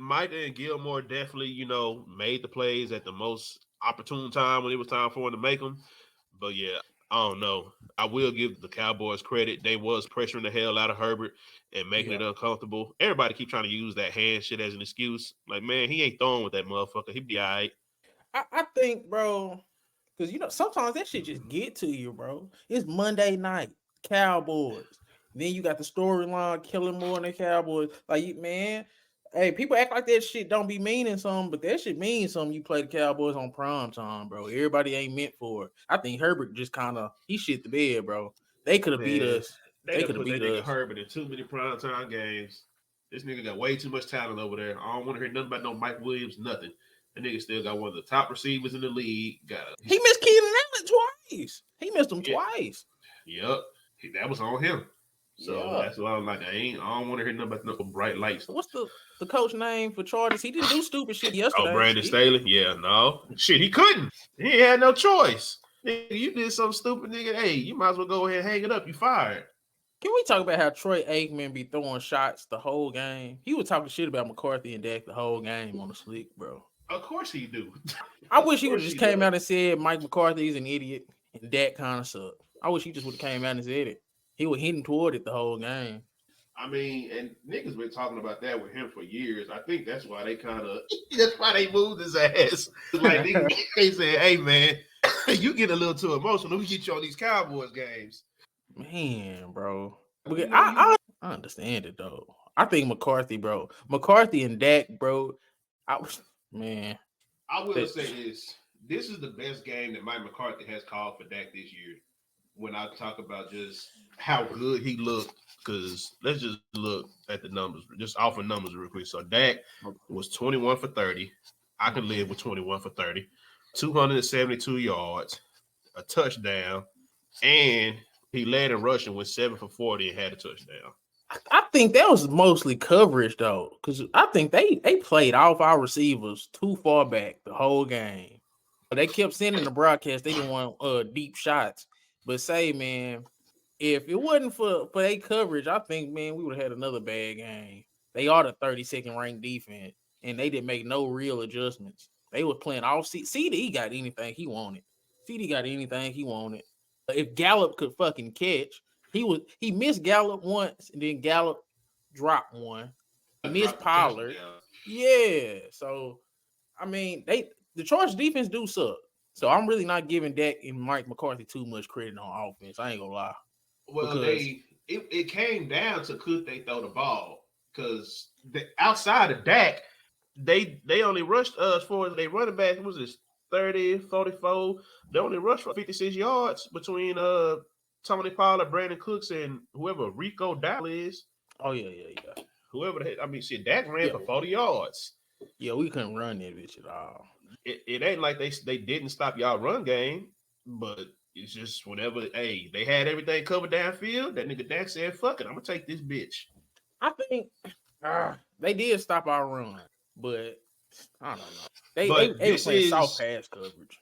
Micah and Gilmore definitely, made the plays at the most opportune time when it was time for them to make them. But yeah, I don't know. I will give the Cowboys credit. They was pressuring the hell out of Herbert and making it Yeah. uncomfortable. Everybody keep trying to use that hand shit as an excuse. Like, man, he ain't throwing with that motherfucker. He be all right. I think, bro, because sometimes that shit just get to you, bro. It's Monday night, Cowboys. Then you got the storyline killing more than the Cowboys. Like, man, hey, people act like that shit don't be meaning something, but that shit means something. You play the Cowboys on prime time, bro. Everybody ain't meant for it. I think Herbert just kind of he shit the bed, bro. They could have beat Man, us. they They done could have put that beat nigga us. Herbert in too many primetime games. This nigga got way too much talent over there. I don't want to hear nothing about no Mike Williams, nothing. That nigga still got one of the top receivers in the league. He missed Keenan Allen twice. He missed him Yeah, twice. yep. That was on him. So Yeah. that's why I'm like, I don't want to hear nothing about no bright lights. What's the coach name for Chargers? He didn't do stupid shit Oh, yesterday. Brandon Staley? Yeah, no. Shit, he couldn't. He had no choice. Nigga, you did something stupid, nigga. Hey, you might as well go ahead and hang it up. You fired. Can we talk about how Troy Aikman be throwing shots the whole game? He was talking shit about McCarthy and Dak the whole game on the slick, bro. Of course he do. I Of wish he would course have just he came does. out and said Mike McCarthy is an idiot and Dak kind of sucked. I wish he just would have came out and said it. He was hinting toward it the whole game. I mean, and niggas been talking about that with him for years. I think that's why they kind of that's why they moved his ass. Like niggas, they said, "Hey man, you get a little too emotional. Let me get you on these Cowboys games." Man, bro. You Because know, you. I understand it though. I think McCarthy, bro. McCarthy and Dak, bro. I was man. I will That, say this: this is the best game that Mike McCarthy has called for Dak this year. When I talk about just how good he looked, because let's just look at the numbers, just off of numbers real quick. So Dak was 21 for 30. I can live with 21 for 30. 272 yards, a touchdown, and he led in rushing with 7 for 40 and had a touchdown. I think that was mostly coverage though, because I think they played off our receivers too far back the whole game. They kept sending the broadcast. They didn't want deep shots. But say, man, if it wasn't for their coverage, I think, man, we would have had another bad game. They are the 32nd ranked defense, and they didn't make no real adjustments. They were playing all CD got anything he wanted. CD got anything he wanted. If Gallup could fucking catch, he missed Gallup once, and then Gallup dropped one. He missed Dropped the Pollard. touchdown. Yeah. So I mean, the Chargers defense do suck. So I'm really not giving Dak and Mike McCarthy too much credit on offense. I ain't gonna lie. Well, Because it came down to could they throw the ball because outside of Dak, they only rushed us for they running back. What was this 30, 44? They only rushed for 56 yards between Tony Pollard, Brandon Cooks, and whoever Rico Dowdle is. oh yeah. Whoever I mean, shit, Dak ran Yeah. for 40 yards. Yeah, we couldn't run that bitch at all. It ain't like they didn't stop y'all run game, but it's just whenever they had everything covered downfield, that nigga Dak said, "Fuck it, I'm gonna take this bitch." I think they did stop our run, but I don't know. They were But playing soft pass coverage.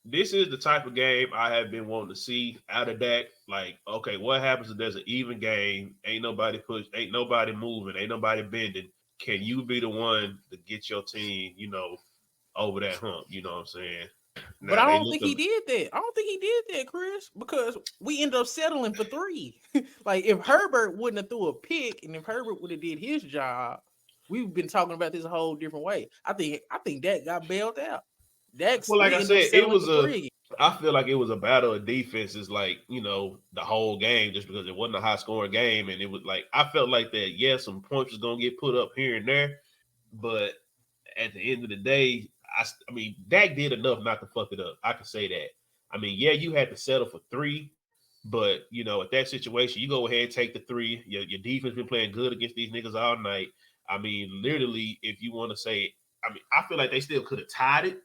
this is the type of game I have been wanting to see out of Dak. Like, okay, what happens if there's an even game? Ain't nobody ain't nobody moving, ain't nobody bending. Can you be the one to get your team, over that hump? You know what I'm saying? But Now I they don't look think he did that. I don't think he did that, Chris, because we ended up settling for 3. Like if Herbert wouldn't have threw a pick, and if Herbert would have did his job, we've been talking about this a whole different way. I think Dak got bailed out. well, like We I ended up said, it settling was for 3. I feel like it was a battle of defenses, like, the whole game, just because it wasn't a high scoring game. And it was like, I felt like that, yeah, some points was going to get put up here and there. But at the end of the day, I mean, Dak did enough not to fuck it up. I can say that. I mean, yeah, you had to settle for 3, but, at that situation, you go ahead and take the 3. Your defense been playing good against these niggas all night. I mean, literally, if you want to say, I mean, I feel like they still could have tied it,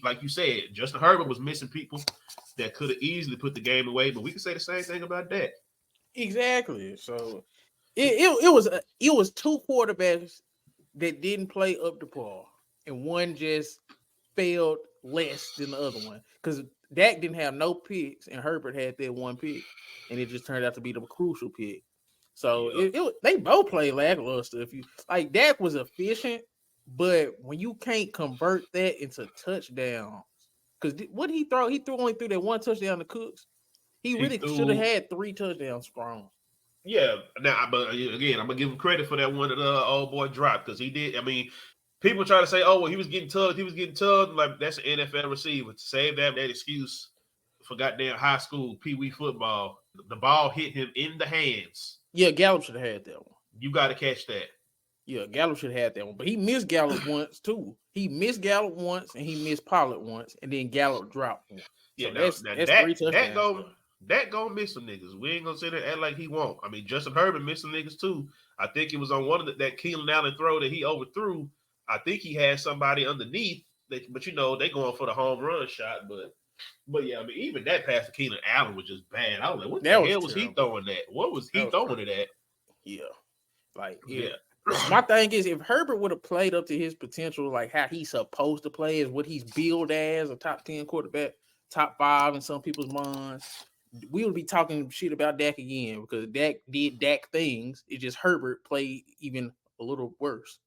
like you said, Justin Herbert was missing people that could have easily put the game away, but we can say the same thing about that. Exactly. So it was 2 quarterbacks that didn't play up to par, and one just failed less than the other one because Dak didn't have no picks and Herbert had that one pick, and it just turned out to be the crucial pick. So Yep. they both play lackluster. If you like, Dak was efficient, but when you can't convert that into touchdowns, because what he throw? He only threw that one touchdown to Cooks. He He really should have threw. had 3 touchdowns from. Yeah. Now, but again, I'm gonna give him credit for that one that old boy dropped because he did. I mean, people try to say, "Oh, well, he was getting tugged. He was getting tugged." Like that's an NFL receiver. To save that excuse for goddamn high school pee wee football, the ball hit him in the hands. Yeah, Gallup should have had that one. You got to catch that. Yeah, Gallup should have had that one, but he missed Gallup once too. He missed Gallup once, and he missed Pollard once, and then Gallup dropped one. Yeah, So now that's now that's that three that touchdowns go there. that gonna miss some niggas. We ain't gonna sit there and act like he won't. I mean, Justin Herbert missed some niggas too. I think it was on one of that Keelan Allen throw that he overthrew. I think he had somebody underneath. But they going for the home run shot. But yeah, I mean, even that pass to Keelan Allen was just bad. I was like, what the That was hell was he terrible. throwing that? What was That he was throwing terrible. it at? Yeah, like Yeah. my thing is, if Herbert would have played up to his potential, like how he's supposed to play, is what he's billed as a top 10 quarterback, top 5 in some people's minds, we would be talking shit about Dak again because Dak did Dak things. It just Herbert played even a little worse.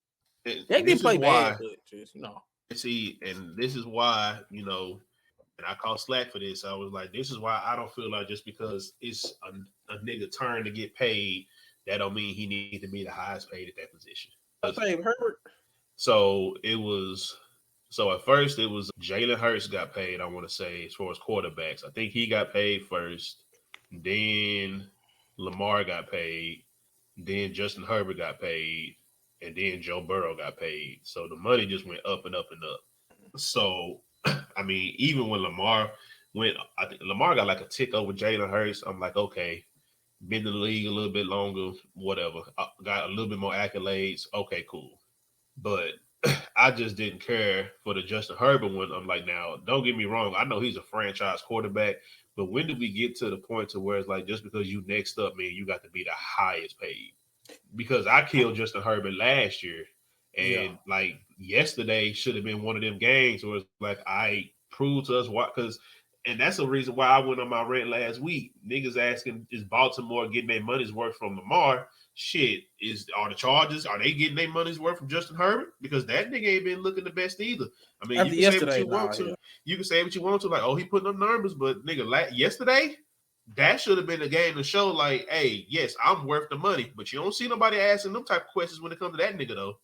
And Dak didn't this is play bad, why, but just see, and this is why, and I call slack for this. I was like, this is why I don't feel like just because it's a nigga turn to get paid, that don't mean he needs to be the highest paid at that position. I say Herbert. So it was. So at first it was Jalen Hurts got paid. I want to say as far as quarterbacks, I think he got paid first. Then Lamar got paid. Then Justin Herbert got paid, and then Joe Burrow got paid. So the money just went up and up and up. So I mean, even when Lamar went, I think Lamar got like a tick over Jalen Hurts. I'm like, okay, been in the league a little bit longer, whatever. Got a little bit more accolades. Okay, cool. But I just didn't care for the Justin Herbert one. I'm like, now, don't get me wrong. I know he's a franchise quarterback, but when did we get to the point to where it's like just because you next up, man, you got to be the highest paid? Because I killed Justin Herbert last year, Yeah, and like yesterday should have been one of them games where it's like I proved to us what because. And that's the reason why I went on my rant last week. Niggas asking, is Baltimore getting their money's worth from Lamar? Shit, are the Chargers, are they getting their money's worth from Justin Herbert? Because that nigga ain't been looking the best either. I mean, you after can say what yesterday, you want yeah, to. You can say what you want to, like, oh, he putting up numbers, but nigga, yesterday, that should have been a game to show, like, hey, yes, I'm worth the money. But you don't see nobody asking them type of questions when it comes to that nigga, though.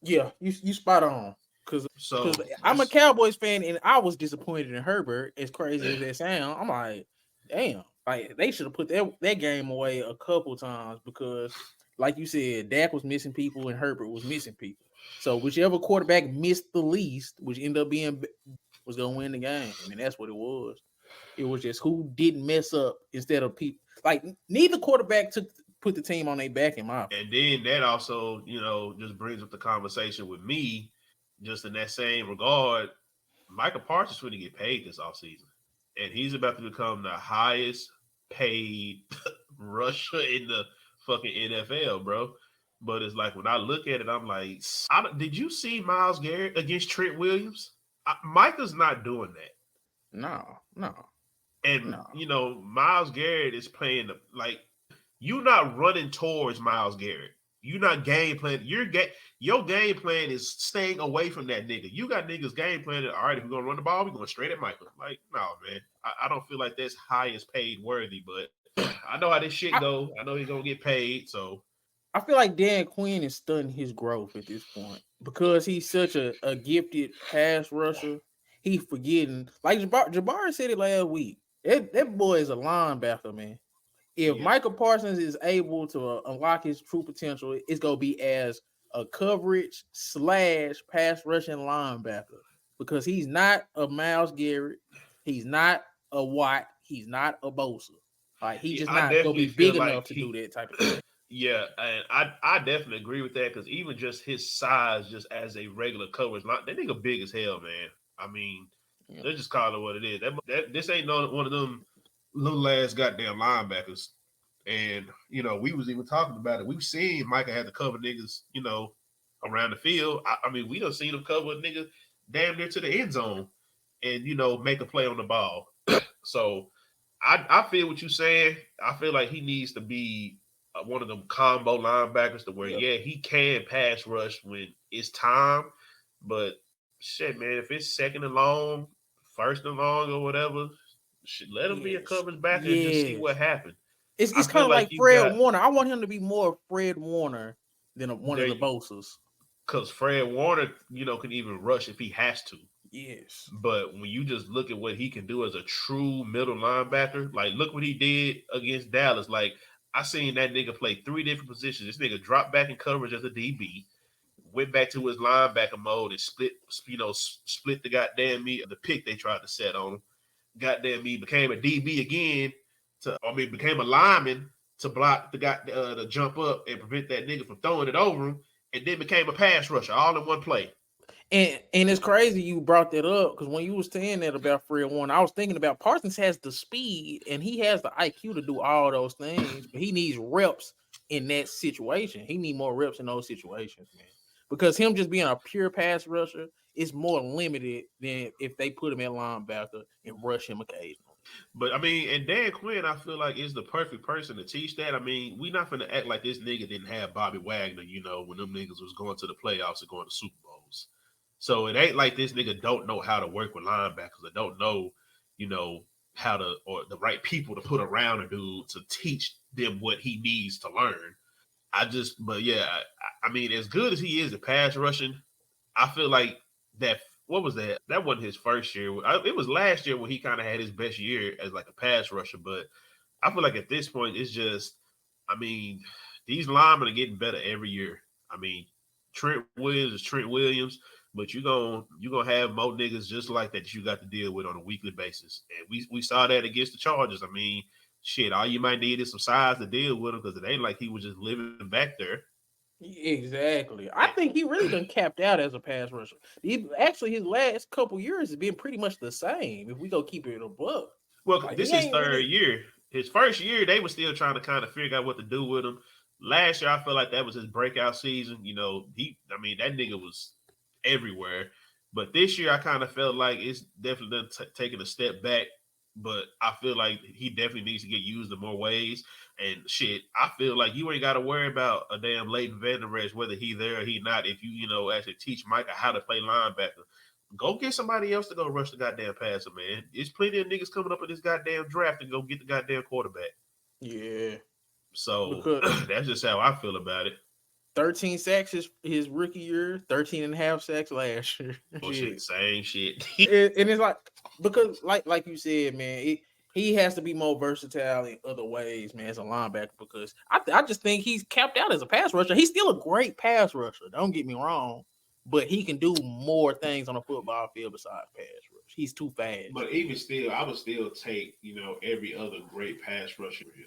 yeah, you spot on. Because So I'm a that's Cowboys fan and I was disappointed in Herbert. As crazy as that sound, I'm like, damn, like they should have put that game away a couple times because, like you said, Dak was missing people and Herbert was missing people. So whichever quarterback missed the least, which ended up being was gonna win the game, and that's what it was. It was just who didn't mess up instead of people. Like neither quarterback took put the team on their back in my opinion. and then that also, just brings up the conversation with me, just in that same regard. Micah Parsons going to get paid this offseason, and he's about to become the highest paid rusher in the fucking NFL, bro. But it's like when I look at it, I'm like, did you see Myles Garrett against Trent Williams? Micah's not doing that. No, no, And no. Myles Garrett is playing like you're not running towards Myles Garrett. You're not game plan. Your game plan is staying away from that nigga. You got niggas game planning. All right, if we're gonna run the ball, we're going straight at Michael. Like, no, man. I don't feel like that's highest paid worthy, but I know how this shit I, go. I know he's gonna get paid. So I feel like Dan Quinn is stunting his growth at this point because he's such a gifted pass rusher. He forgetting like Jabari said it last week. That boy is a linebacker, man. If yeah, Michael Parsons is able to unlock his true potential, it's gonna be as a coverage slash pass rushing linebacker because he's not a Myles Garrett, he's not a Watt, he's not a Bosa. Like he's yeah, just I not gonna be definitely feel big like enough to do that type of thing. yeah, and I definitely agree with that because even just his size, just as a regular coverage line, that nigga big as hell, man. I mean, Yeah. let's just call it what it is. This ain't no one of them little ass goddamn linebackers. And we was even talking about it. We've seen Micah had to cover niggas, around the field. I mean, we done seen him cover a nigga damn near to the end zone and make a play on the ball. So I feel what you're saying. I feel like he needs to be. one of them combo linebackers to where Yeah. yeah he can pass rush when it's time, but shit man, if it's second and long, first and long or whatever, shit, let him be a Yes. coverage backer and just see what Yes. happens. It's I kind feel of like like you Fred got Warner. I want him to be more Fred Warner than one there of the Bosas. because Fred Warner, can even rush if he has to. Yes. But when you just look at what he can do as a true middle linebacker, like look what he did against Dallas. Like I seen that nigga play three different positions. This nigga dropped back in coverage as a DB, went back to his linebacker mode and split the goddamn me the pick they tried to set on him. Goddamn me became a DB again became a lineman to block the jump up and prevent that nigga from throwing it over him, and then became a pass rusher all in one play. And it's crazy you brought that up because when you was saying that about Fred Warner, I was thinking about Parsons has the speed and he has the IQ to do all those things, but he needs reps in that situation. He need more reps in those situations, man. Because him just being a pure pass rusher is more limited than if they put him at linebacker and rush him occasionally. But I mean, and Dan Quinn, I feel like is the perfect person to teach that. I mean, we not gonna act like this nigga didn't have Bobby Wagner, when them niggas was going to the playoffs and going to Super Bowls. So it ain't like this nigga don't know how to work with linebackers or don't know, you know, how to or the right people to put around a dude to teach them what he needs to learn. But yeah, I mean, as good as he is at pass rushing, I feel like that. What was that? That wasn't his first year. It was last year when he kind of had his best year as like a pass rusher. But I feel like at this point, it's just, I mean, these linemen are getting better every year. I mean, Trent Williams is Trent Williams, but you gonna have more niggas just like that you got to deal with on a weekly basis. And we saw that against the Chargers. I mean, shit, all you might need is some size to deal with him because it ain't like he was just living back there. Exactly. I think he really done capped out as a pass rusher. Actually, his last couple years has been pretty much the same. If we go keep it above, Well, like this he is ain't third really. year. His first year, they were still trying to kind of figure out what to do with him. Last year, I feel like that was his breakout season. I mean, that nigga was everywhere. But this year, I kind of felt like it's definitely taking a step back. But I feel like he definitely needs to get used in more ways. And shit, I feel like you ain't got to worry about a damn Leighton Vander Esch, whether he there or he not. If actually teach Micah how to play linebacker, go get somebody else to go rush the goddamn passer, man. There's plenty of niggas coming up in this goddamn draft and go get the goddamn quarterback. Yeah, So because that's just how I feel about it. 13 sacks his rookie year, 13 and a half sacks last year. Bullshit, Shit. same shit. And it's like because like you said, man, he has to be more versatile in other ways, man, as a linebacker. Because I just think he's capped out as a pass rusher. He's still a great pass rusher. Don't get me wrong, but he can do more things on a football field besides pass rush. He's too fast. But even still, I would still take every other great pass rusher here.